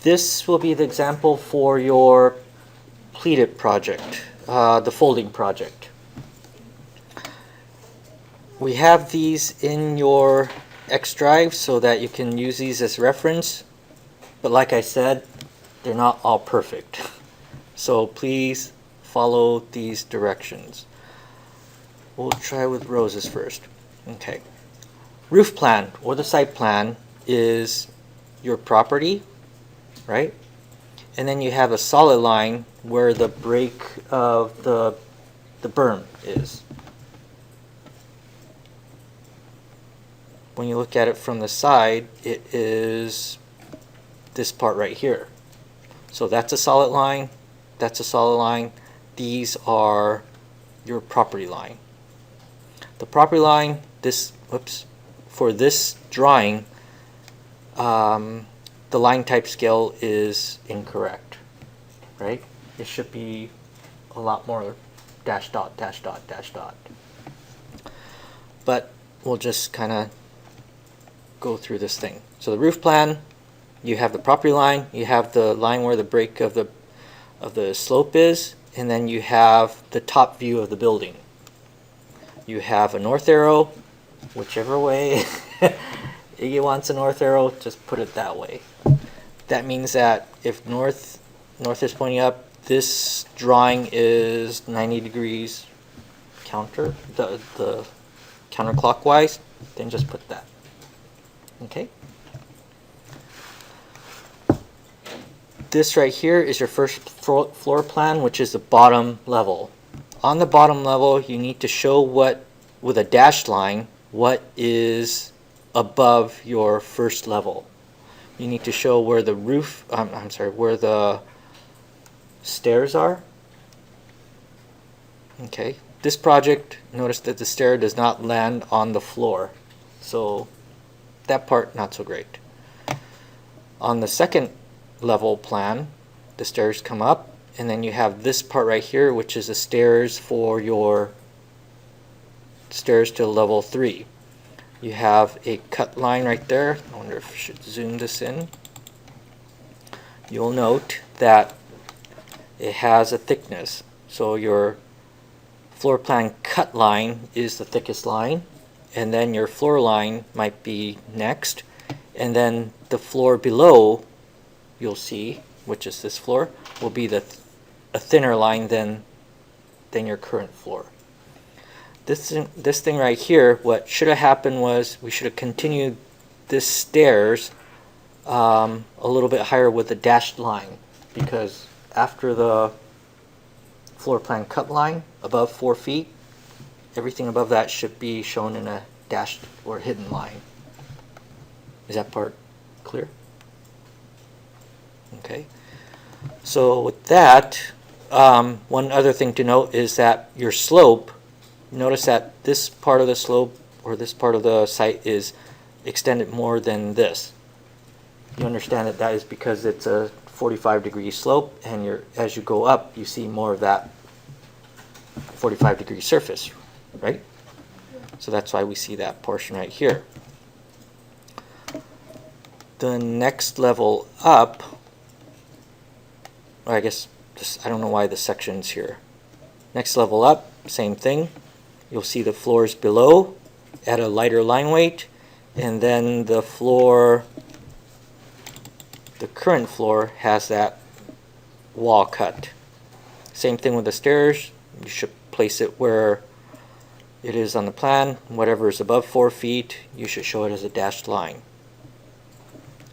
This will be the example for your pleated project, the folding project. We have these in your X drive so that you can use these as reference, but like I said, they're not all perfect. So please follow these directions. We'll try with roses first. Okay. Roof plan or the site plan is your property, right? And then you have a solid line where the break of the berm is. When you look at it from the side, it is this part right here. So that's a solid line, that's a solid line. These are your property line. The property line, for this drawing, the line type scale is incorrect, right? It should be a lot more dash dot, dash dot, dash dot. But we'll just kind of go through this thing. So the roof plan, you have the property line, you have the line where the break of the slope is, and then you have the top view of the building. You have a north arrow, whichever way you want a north arrow, just put it that way. That means that if north is pointing up, this drawing is 90 degrees counter, the counterclockwise, then just put that. Okay. This right here is your first floor plan, which is the bottom level. On the bottom level, you need to show with a dashed line, what is above your first level. You need to show where the roof, where the stairs are. Okay. This project, notice that the stair does not land on the floor. So that part, not so great. On the second level plan, the stairs come up, and then you have this part right here, which is the stairs for your stairs to level 3. You have a cut line right there. I wonder if I should zoom this in. You'll note that it has a thickness. So your floor plan cut line is the thickest line, and then your floor line might be next, and then the floor below, you'll see, which is this floor, will be a thinner line than your current floor. This thing right here, what should have happened was we should have continued this stairs a little bit higher with a dashed line, because after the floor plan cut line above 4 feet, everything above that should be shown in a dashed or hidden line. Is that part clear? Okay. So with that, one other thing to note is that your slope, notice that this part of the slope or this part of the site is extended more than this. You understand that is because it's a 45-degree slope, and as you go up, you see more of that 45-degree surface, right? So that's why we see that portion right here. The next level up, I guess I don't know why the section's here. Next level up, same thing. You'll see the floors below at a lighter line weight, and then the floor, the current floor, has that wall cut. Same thing with the stairs. You should place it where it is on the plan. Whatever is above 4 feet, you should show it as a dashed line.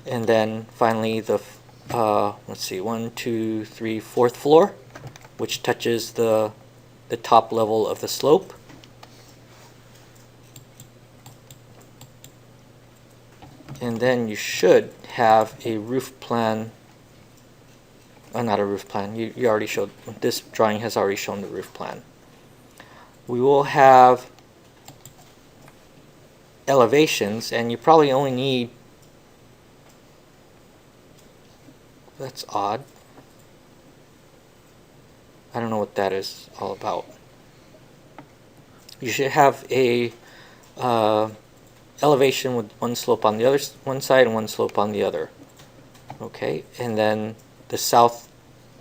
And then finally the let's see, 1, 2, 3, 4th floor, which touches the top level of the slope. And then you should have a roof plan. Not a roof plan. You already showed, this drawing has already shown the roof plan. We will have elevations, and you probably only need, that's odd. I don't know what that is all about. You should have a elevation with one slope on the one side and one slope on the other. Okay, and then the south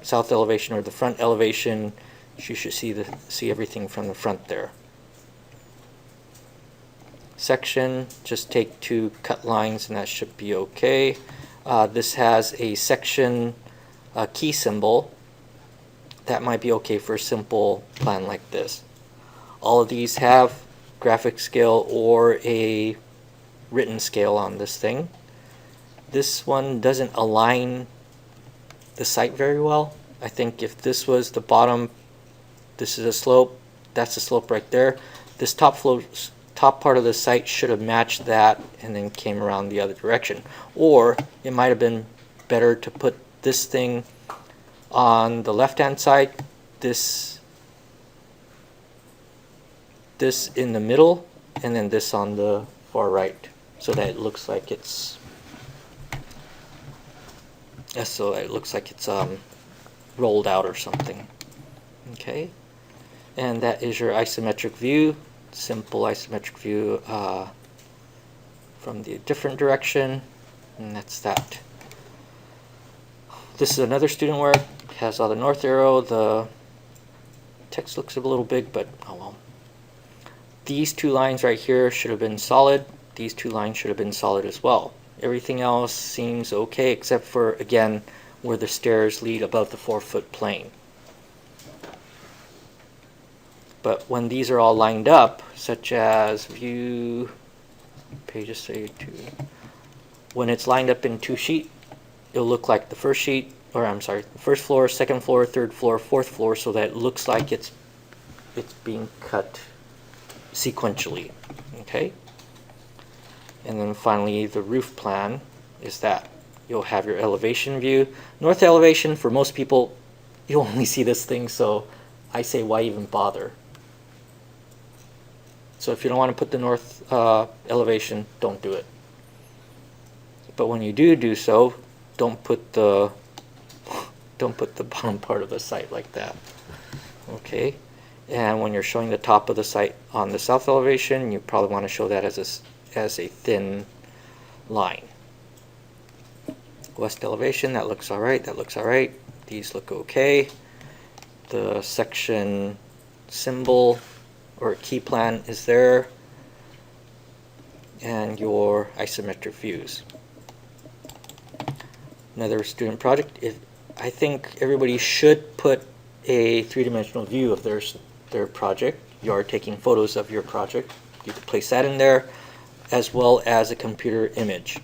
elevation, or the front elevation, you should see everything from the front there. Section, just take 2 cut lines and that should be okay. This has a section key symbol. That might be okay for a simple plan like this. All of these have graphic scale or a written scale on this thing. This one doesn't align the site very well. I think if this was the bottom, this is a slope, that's a slope right there. This top part of the site should have matched that and then came around the other direction. Or it might have been better to put this thing on the left-hand side, this in the middle, and then this on the far right, so that it looks like it's rolled out or something. Okay, and that is your isometric view, simple isometric view from the different direction, and that's that. This is another student work. It has all the north arrow. The text looks a little big, but oh well. These 2 lines right here should have been solid. These 2 lines should have been solid as well. Everything else seems okay, except for, again, where the stairs lead above the 4-foot plane. But when these are all lined up, such as view, pages say 2, when it's lined up in 2 sheet, it'll look like the first sheet, or I'm sorry, first floor, second floor, third floor, fourth floor, so that it looks like it's being cut sequentially. Okay? And then finally, the roof plan is that you'll have your elevation view. North elevation, for most people, you'll only see this thing, so I say why even bother? So if you don't want to put the north elevation, don't do it. But when you do so, don't put the bottom part of the site like that. Okay? And when you're showing the top of the site on the south elevation, you probably want to show that as a thin line. West elevation, that looks alright, that looks alright. These look okay. The section symbol or key plan is there. And your isometric views. Another student project. I think everybody should put a 3-dimensional view of their project. You are taking photos of your project. You can place that in there, as well as a computer image.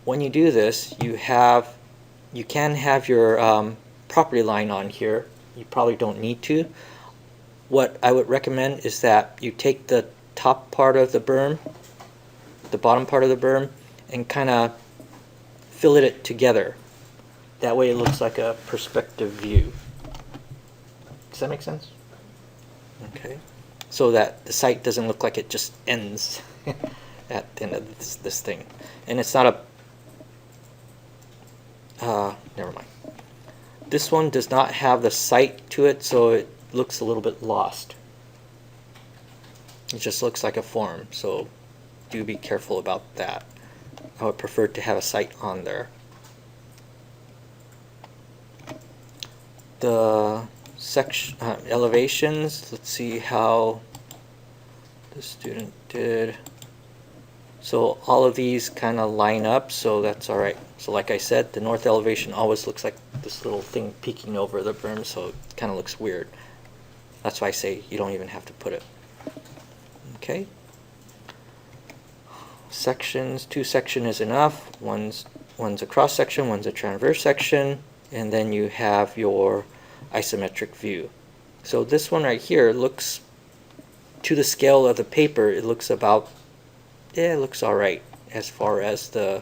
When you do this, you can have your property line on here. You probably don't need to. What I would recommend is that you take the top part of the berm, the bottom part of the berm, and kind of fillet it together. That way it looks like a perspective view. Does that make sense? Okay. So that the site doesn't look like it just ends at the end of this thing. And it's not never mind. This one does not have the site to it, so it looks a little bit lost. It just looks like a form, so do be careful about that. I would prefer to have a site on there. The section elevations, let's see how the student did. So all of these kind of line up, so that's all right. So like I said, the north elevation always looks like this little thing peeking over the berm, so it kind of looks weird. That's why I say you don't even have to put it. Okay. Sections, 2 sections is enough. One's a cross section, one's a transverse section, and then you have your isometric view. So this one right here looks, to the scale of the paper, it looks about, yeah, it looks alright as far as the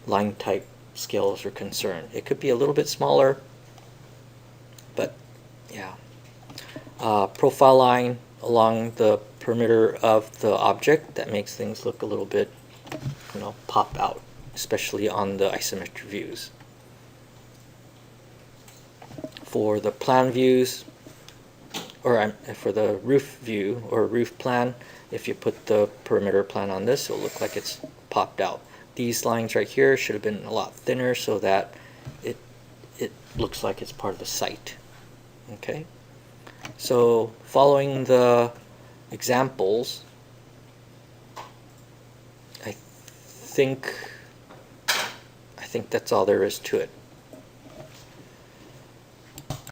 line type scales are concerned. It could be a little bit smaller, but yeah. Profile line along the perimeter of the object, that makes things look a little bit, pop out, especially on the isometric views. For the plan views, or for the roof view or roof plan, if you put the perimeter plan on this, it'll look like it's popped out. these lines right here should have been a lot thinner so that it looks like it's part of the site. Okay, so following the examples, I think that's all there is to it.